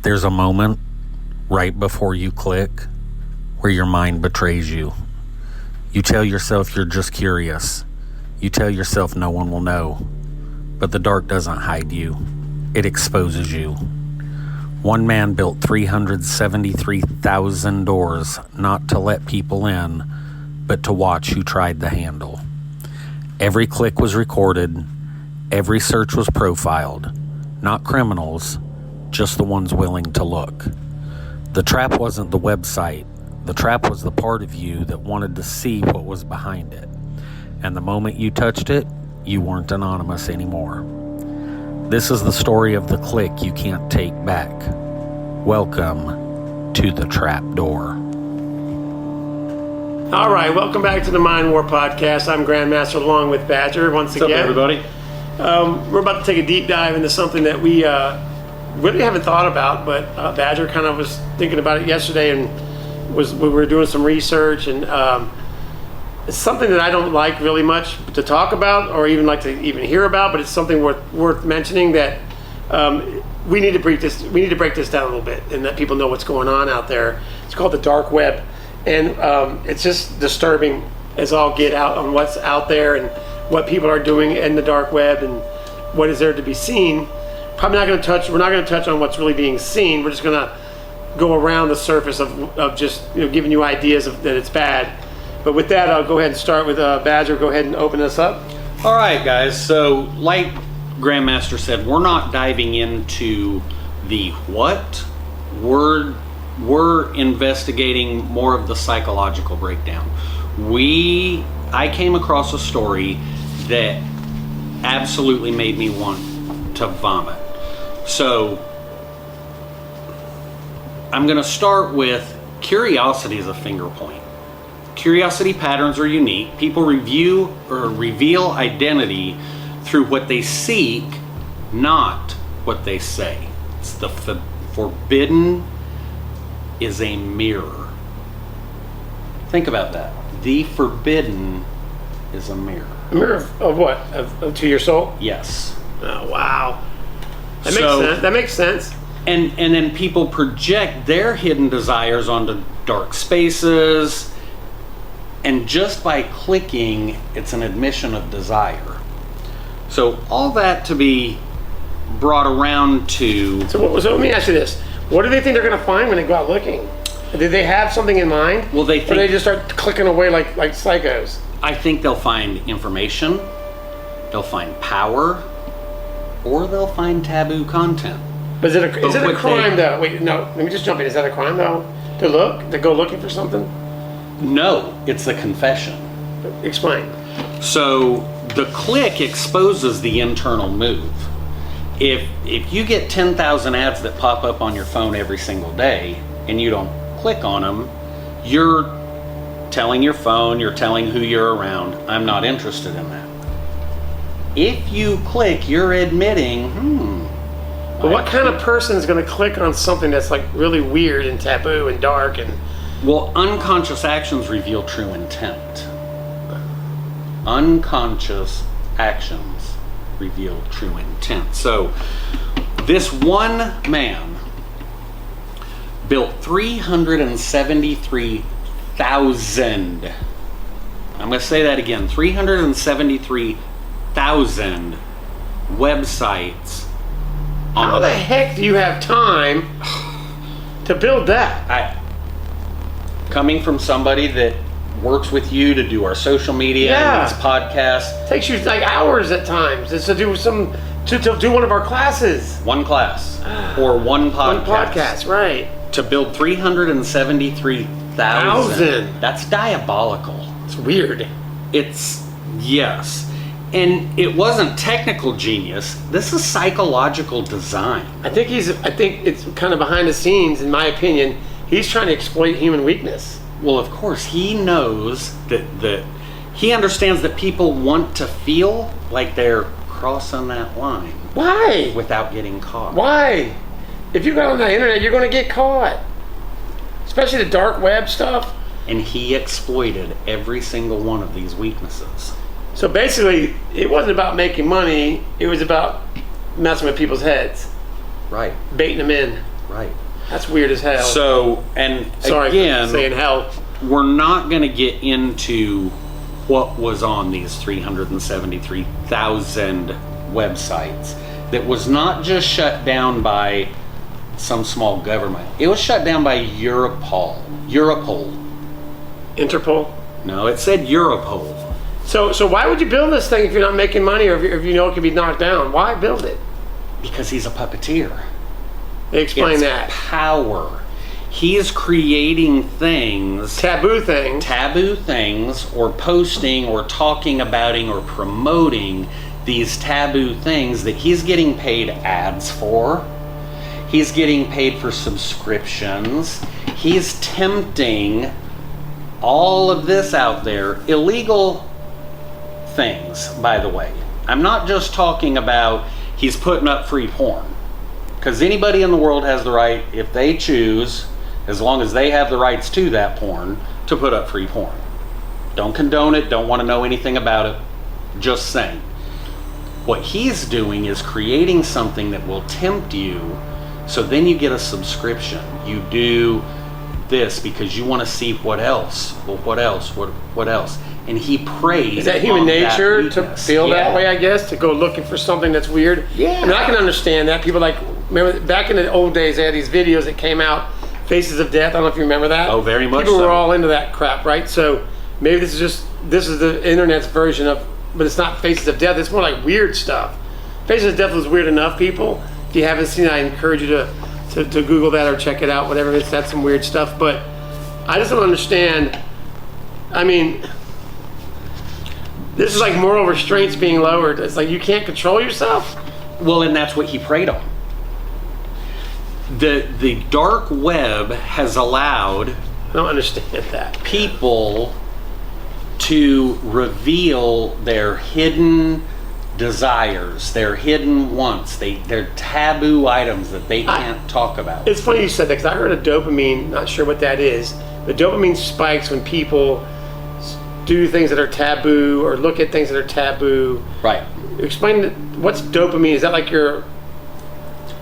There's a moment right before you click where your mind betrays you. You tell yourself you're just curious. You tell yourself no one will know. But the dark doesn't hide you. It exposes you. One man built 373,000 doors, not to let people in, but to watch who tried the handle. Every click was recorded. Every search was profiled. Not criminals, just the ones willing to look. The trap wasn't the website. The trap was the part of you that wanted to see what was behind it. And the moment you touched it, you weren't anonymous anymore. This is the story of the click you can't take back. Welcome to the trap door. All right, welcome back to the Mind War Podcast. I'm Grandmaster Long with Badger once again. What's up, everybody? We're about to take a deep dive into something that we really haven't thought about, but Badger kind of was thinking about it yesterday, and we were doing some research, and it's something that I don't like really much to talk about or even like to even hear about, but it's something worth mentioning that we need to break this down a little bit and let people know what's going on out there. It's called the dark web, and it's just disturbing as all get out on what's out there and what people are doing in the dark web and what is there to be seen. We're not going to touch on what's really being seen. We're just going to go around the surface of just giving you ideas that it's bad. But with that, I'll go ahead and start with Badger. Go ahead and open us up. All right, guys. So, like Grandmaster said, we're not diving into the what. We're investigating more of the psychological breakdown. I came across a story that absolutely made me want to vomit. So, I'm going to start with curiosity as a finger point. Curiosity patterns are unique. People reveal identity through what they seek, not what they say. It's the forbidden is a mirror. Think about that. The forbidden is a mirror. A mirror of what? To your soul? Yes. Oh, wow. That makes sense. And then people project their hidden desires onto dark spaces. And just by clicking, it's an admission of desire. So all that to be brought around to... So let me ask you this. What do they think they're going to find when they go out looking? Do they have something in mind? Well, or they just start clicking away like psychos? I think they'll find information, they'll find power, or they'll find taboo content. But is it a crime, though? Wait, no, let me just jump in. Is that a crime, though? To go looking for something? No, it's a confession. Explain. So the click exposes the internal move. If you get 10,000 ads that pop up on your phone every single day and you don't click on them, you're telling your phone, you're telling who you're around, I'm not interested in that. If you click, you're admitting, But what kind of person is going to click on something that's like really weird and taboo and dark and... Well, unconscious actions reveal true intent. Unconscious actions reveal true intent. So, this one man built 373,000. I'm going to say that again. 373,000 websites. How the heck do you have time to build that? Coming from somebody that works with you to do our social media and this podcast. Takes you like hours at times to do to do one of our classes. One class or one podcast. One podcast, right. To build 373,000. That's diabolical. It's weird. Yes. And it wasn't technical genius. This is psychological design. I think it's kind of behind the scenes, in my opinion. He's trying to exploit human weakness. Well, of course, he knows that he understands that people want to feel like they're crossing that line. Why? Without getting caught. Why? If you go on the internet, you're going to get caught. Especially the dark web stuff. And he exploited every single one of these weaknesses. So basically, it wasn't about making money. It was about messing with people's heads. Right. Baiting them in. Right. That's weird as hell. So, and Sorry again, for saying hell. we're not going to get into what was on these 373,000 websites that was not just shut down by some small government. It was shut down by Europol. Interpol? No, it said Europol. So why would you build this thing if you're not making money, or if you know it can be knocked down? Why build it? Because he's a puppeteer. Explain It's that. power. He's creating things, Taboo things, or posting or talking about or promoting these taboo things that he's getting paid ads for. He's getting paid for subscriptions. He's tempting all of this out there. Illegal things, by the way. I'm not just talking about he's putting up free porn. Because anybody in the world has the right, if they choose, as long as they have the rights to that porn, to put up free porn. Don't condone it, don't want to know anything about it. Just saying. What he's doing is creating something that will tempt you, so then you get a subscription. You do this because you want to see what else. Well, what else? What else? And he prays. Is that human on nature that to weakness. feel that Yeah. way, I guess? To go looking for something that's weird? Yeah. I mean, I can understand that. People remember back in the old days, they had these videos that came out, Faces of Death. I don't know if you remember that. Oh, very much People so. were all into that crap, right? So maybe this is the internet's version of, but it's not Faces of Death. It's more like weird stuff. Faces of Death was weird enough, people. If you haven't seen it, I encourage you to Google that or check it out, whatever it is. That's some weird stuff. But I just don't understand. I mean, this is like moral restraints being lowered. It's like you can't control yourself. Well, and that's what he prayed on. The dark web has allowed I don't understand that. people to reveal their hidden desires, their hidden wants, their taboo items that they can't talk about. It's funny you said that, because I heard of dopamine, not sure what that is. The dopamine spikes when people do things that are taboo or look at things that are taboo. Right. Explain what's dopamine? Is that like your...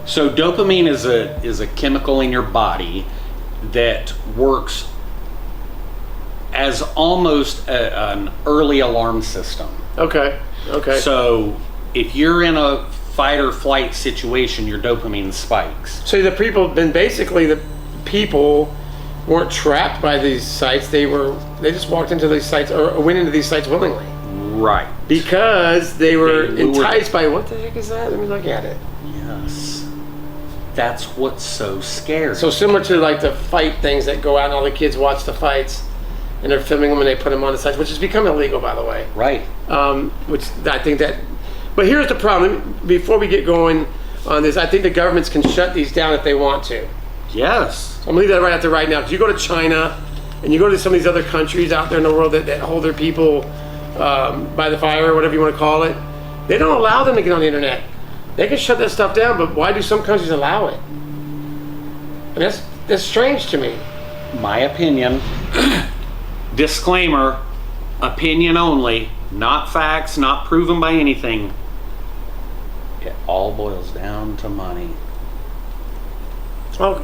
So dopamine is a chemical in your body that works as almost an early alarm system. Okay. So if you're in a fight or flight situation, your dopamine spikes. So the people weren't trapped by these sites. They just walked into these sites or went into these sites willingly. Right. Because they were They lured- enticed by, what the heck is that? Let me look at it. Yes. That's what's so scary. So similar to like the fight things that go out and all the kids watch the fights and they're filming them and they put them on the sites, which has become illegal, by the way. Right. Which I think that, but here's the problem. Before we get going on this, I think the governments can shut these down if they want to. Yes. I'm gonna leave that right out there right now. Because you go to China and you go to some of these other countries out there in the world that hold their people by the fire or whatever you want to call it, they don't allow them to get on the internet. They can shut that stuff down, but why do some countries allow it? And that's strange to me. My opinion. Disclaimer, opinion only, not facts, not proven by anything. It all boils down to money. Oh,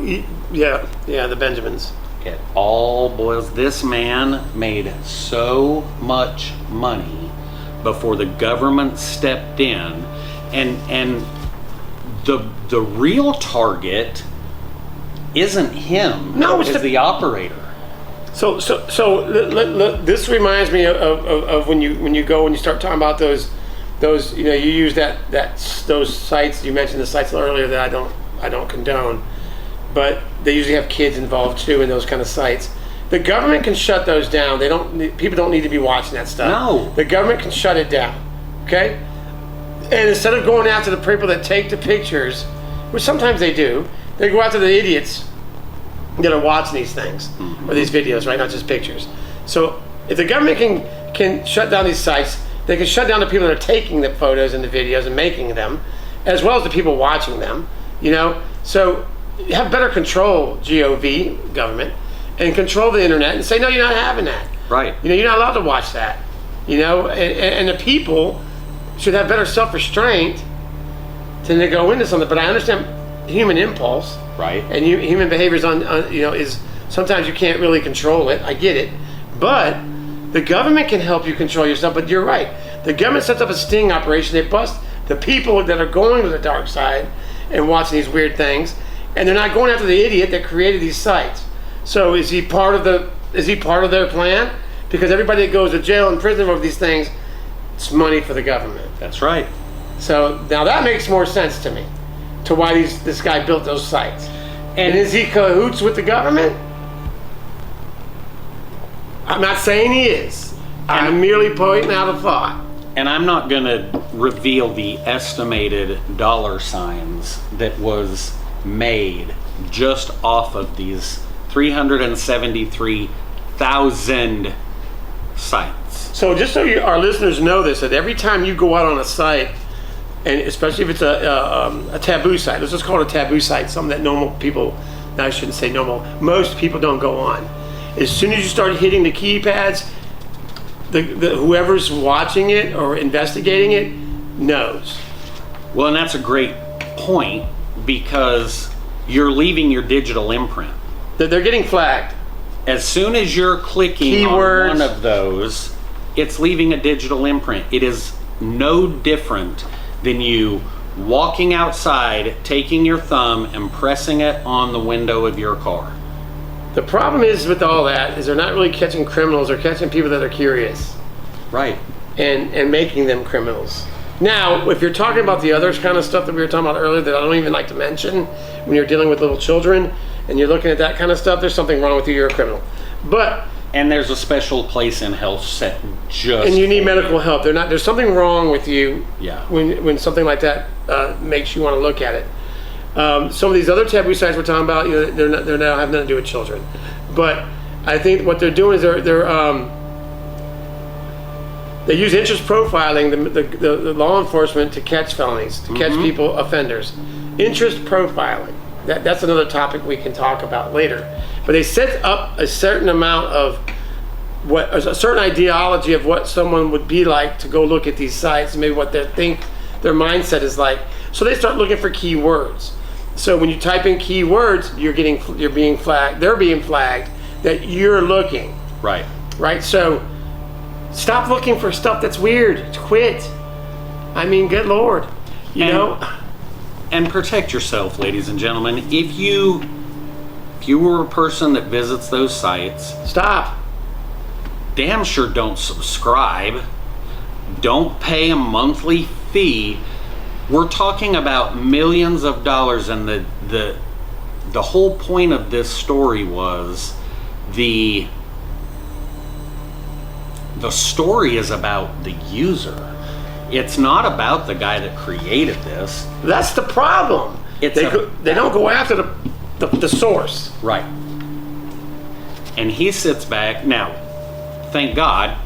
yeah, the Benjamins. It all boils. This man made so much money before the government stepped in, and the real target isn't him. No, it's it's the operator. So this reminds me of when you go and you start talking about those you use those sites. You mentioned the sites earlier that I don't condone, but they usually have kids involved too in those kind of sites. The government can shut those down. People don't need to be watching that stuff. No. The government can shut it down. Okay? And instead of going after the people that take the pictures, which sometimes they do, they go after the idiots that are watching these things or these videos, right? Not just pictures. So if the government can shut down these sites, they can shut down the people that are taking the photos and the videos and making them, as well as the people watching them. So you have better control, GOV, government, and control the internet and say, no, you're not having that. Right. You're not allowed to watch that. And the people should have better self-restraint to go into something. But I understand human impulse. Right. And human behavior is is sometimes you can't really control it. I get it, but the government can help you control yourself. But you're right. The government sets up a sting operation. They bust the people that are going to the dark side and watching these weird things, and they're not going after the idiot that created these sites. So is he part of their plan? Because everybody that goes to jail and prison over these things, it's money for the government. That's right. So now that makes more sense to me, to why this guy built those sites. And is he cahoots with the government? I'm not saying he is. I'm merely pointing out a thought. And I'm not going to reveal the estimated dollar signs that was made just off of these 373,000 sites. So just so our listeners know this, that every time you go out on a site, and especially if it's a taboo site, let's just call it a taboo site, something that normal people, no, I shouldn't say normal, most people don't go on. As soon as you start hitting the keypads, the whoever's watching it or investigating it knows. Well, and that's a great point, because you're leaving your digital imprint. They're getting flagged. As soon as you're clicking Keywords. on one of those, it's leaving a digital imprint. It is no different than you walking outside, taking your thumb and pressing it on the window of your car. The problem is with all that is they're not really catching criminals, they're catching people that are curious. Right. And making them criminals. Now, if you're talking about the other kind of stuff that we were talking about earlier that I don't even like to mention, when you're dealing with little children and you're looking at that kind of stuff, there's something wrong with you, you're a criminal. And there's a special place in health set just and you need for medical help. There's something wrong with you. Yeah. When something like that makes you want to look at it. Some of these other taboo sites we're talking about, they're now have nothing to do with children. But I think what they're doing is they use interest profiling, the law enforcement, to catch felonies, to catch people, offenders. Interest profiling. That's another topic we can talk about later. But they set up a certain amount of a certain ideology of what someone would be like to go look at these sites, maybe what they think their mindset is like. So they start looking for keywords. So when you type in keywords, you're being flagged. They're being flagged that you're looking. Right. Right. So stop looking for stuff that's weird. Quit. I mean, good Lord. You know. And protect yourself, ladies and gentlemen. If you were a person that visits those sites, stop. Damn sure don't subscribe. Don't pay a monthly fee. We're talking about millions of dollars, and the whole point of this story was the story is about the user. It's not about the guy that created this. That's the problem. They don't go after the source. Right. And he sits back. Now, thank God,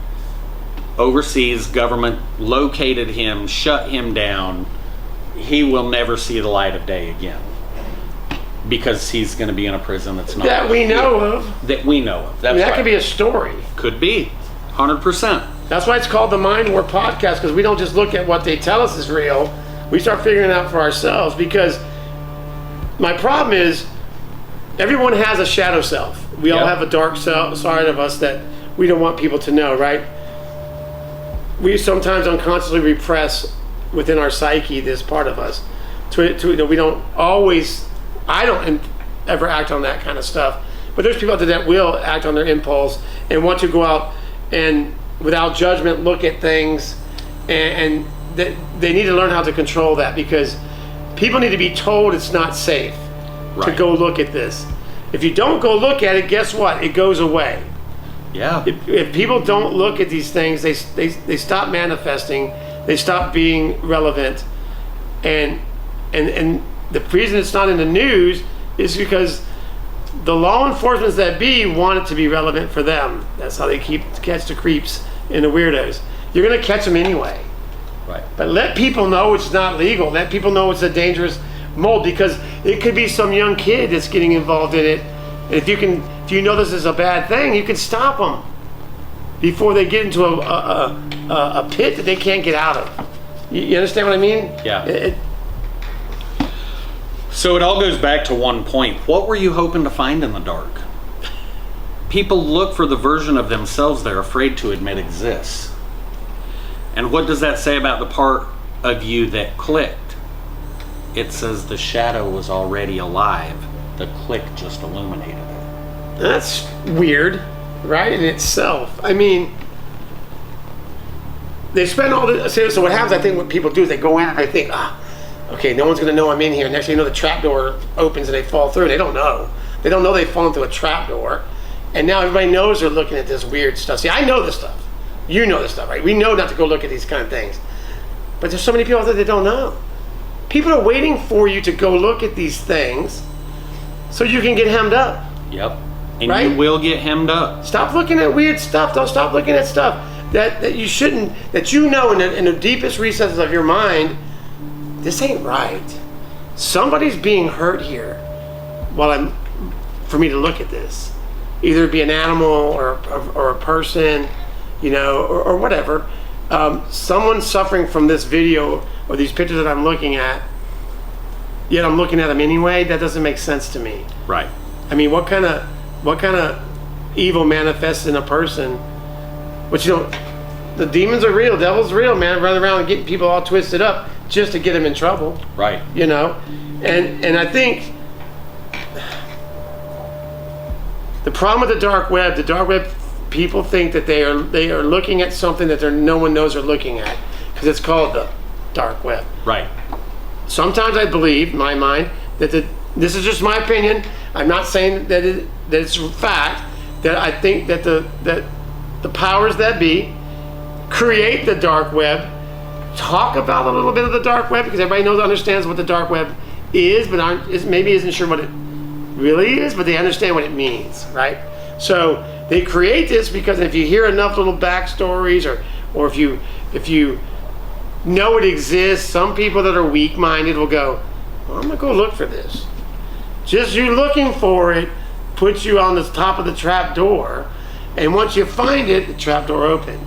overseas government located him, shut him down. He will never see the light of day again, because he's going to be in a prison that's not that we know of. That we know of. That's that could be a story. Could be, 100%. That's why it's called the Mind War Podcast, because we don't just look at what they tell us is real. We start figuring it out for ourselves. Because my problem is, everyone has a shadow self. We all have a dark side of us that we don't want people to know, right? We sometimes unconsciously repress within our psyche this part of us. We don't always. I don't ever act on that kind of stuff. But there's people out there that will act on their impulse and want to go out and, without judgment, look at things, and they need to learn how to control that, because people need to be told it's not safe to go look at this. If you don't go look at it, guess what? It goes away. Yeah. If people don't look at these things, they stop manifesting. They stop being relevant, and the reason it's not in the news is because the law enforcement that be want it to be relevant for them. That's how they catch the creeps and the weirdos. You're going to catch them anyway. Right. But let people know it's not legal. Let people know it's a dangerous mold, because it could be some young kid that's getting involved in it. And if you know this is a bad thing, you can stop them before they get into a pit that they can't get out of. You understand what I mean? Yeah. So it all goes back to one point. What were you hoping to find in the dark? People look for the version of themselves they're afraid to admit exists. And what does that say about the part of you that clicked? It says the shadow was already alive. The click just illuminated it. That's weird, right, in itself. I mean, they spend all the... So what happens, I think, what people do is they go in and they think, okay, no one's going to know I'm in here. Next thing you know, the trap door opens and they fall through. They don't know. They don't know they've fallen through a trap door. And now everybody knows they're looking at this weird stuff. See, I know this stuff. You know this stuff, right? We know not to go look at these kind of things. But there's so many people out there that don't know. People are waiting for you to go look at these things so you can get hemmed up. Yep. And right? you will get hemmed up. Stop looking at weird stuff. Don't stop looking at stuff that you shouldn't, that you know in the deepest recesses of your mind, this ain't right. Somebody's being hurt here for me to look at this. Either it be an animal or a person, you know, or whatever. Someone's suffering from this video or these pictures that I'm looking at, yet I'm looking at them anyway. That doesn't make sense to me. Right. I mean, what kind of evil manifests in a person? But you know, the demons are real, devil's real, man. Running around and getting people all twisted up just to get them in trouble. Right. You know, and I think the problem with the dark web people think that they are looking at something that no one knows they're looking at, because it's called the dark web. Right. Sometimes I believe, in my mind, that this is just my opinion. I'm not saying that it's fact. That I think that the powers that be create the dark web, talk about a little bit of the dark web, because everybody understands what the dark web is, but maybe isn't sure what it really is, but they understand what it means, right? So they create this because if you hear enough little backstories, or if you know it exists, some people that are weak-minded will go, well, I'm gonna go look for this. Just you looking for it puts you on the top of the trap door, and once you find it, the trap door opened.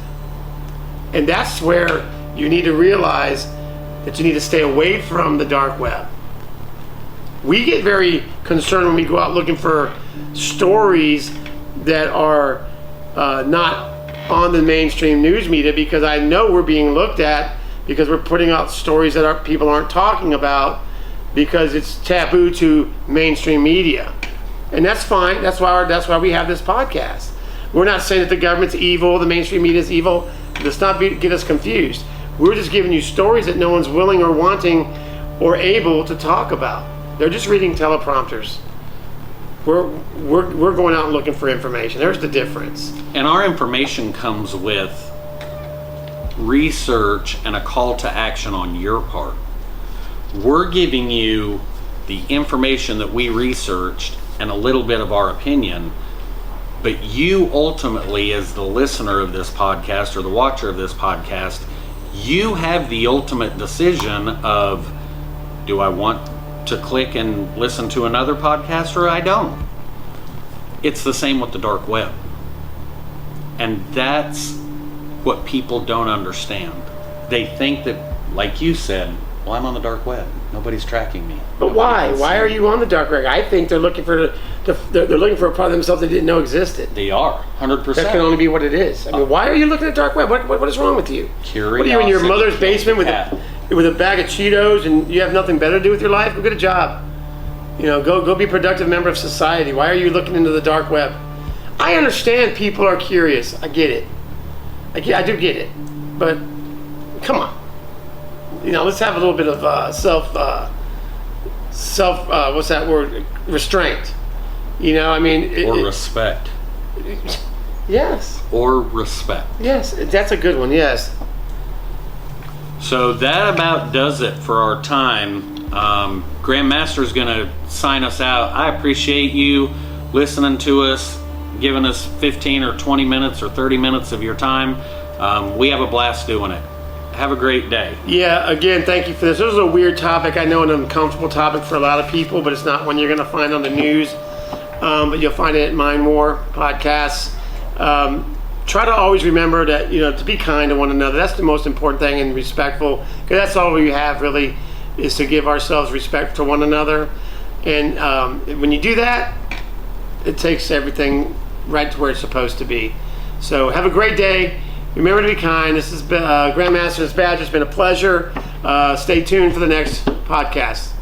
And that's where you need to realize that you need to stay away from the dark web. We get very concerned when we go out looking for stories that are not on the mainstream news media, because I know we're being looked at because we're putting out stories that people aren't talking about because it's taboo to mainstream media. And that's fine. That's why we have this podcast. We're not saying that the government's evil, the mainstream media is evil. Let's not get us confused. We're just giving you stories that no one's willing or wanting or able to talk about. They're just reading teleprompters. We're going out and looking for information. There's the difference. And our information comes with research and a call to action on your part. We're giving you the information that we researched and a little bit of our opinion, but you ultimately, as the listener of this podcast or the watcher of this podcast, you have the ultimate decision of, do I want to click and listen to another podcast or I don't? It's the same with the dark web. And that's what people don't understand. They think that, like you said, well, I'm on the dark web. Nobody's tracking me. But why? Why are you on the dark web? I think they're looking for they're looking for a part of themselves they didn't know existed. They are, 100%. That can only be what it is. I mean, why are you looking at dark web? What is wrong with you? Curiosity. What are you in your mother's basement with a bag of Cheetos and you have nothing better to do with your life? Go get a job. You know, go be a productive member of society. Why are you looking into the dark web? I understand people are curious. I get it. I do get it. But come on. You know, let's have a little bit of self what's that word? Restraint. You know, I mean, respect. Yes. Or respect. Yes, that's a good one. Yes. So that about does it for our time. Grandmaster is going to sign us out. I appreciate you listening to us, giving us 15 or 20 minutes or 30 minutes of your time. We have a blast doing it. Have a great day. Yeah, again, thank you for this. This was a weird topic. I know an uncomfortable topic for a lot of people, but it's not one you're going to find on the news. But you'll find it at Mind More podcasts. Try to always remember that, you know, to be kind to one another. That's the most important thing, and respectful, because that's all we have really, is to give ourselves respect to one another. And when you do that, it takes everything right to where it's supposed to be. So have a great day. Remember to be kind. This is Grandmaster Badger. It's been a pleasure. Stay tuned for the next podcast.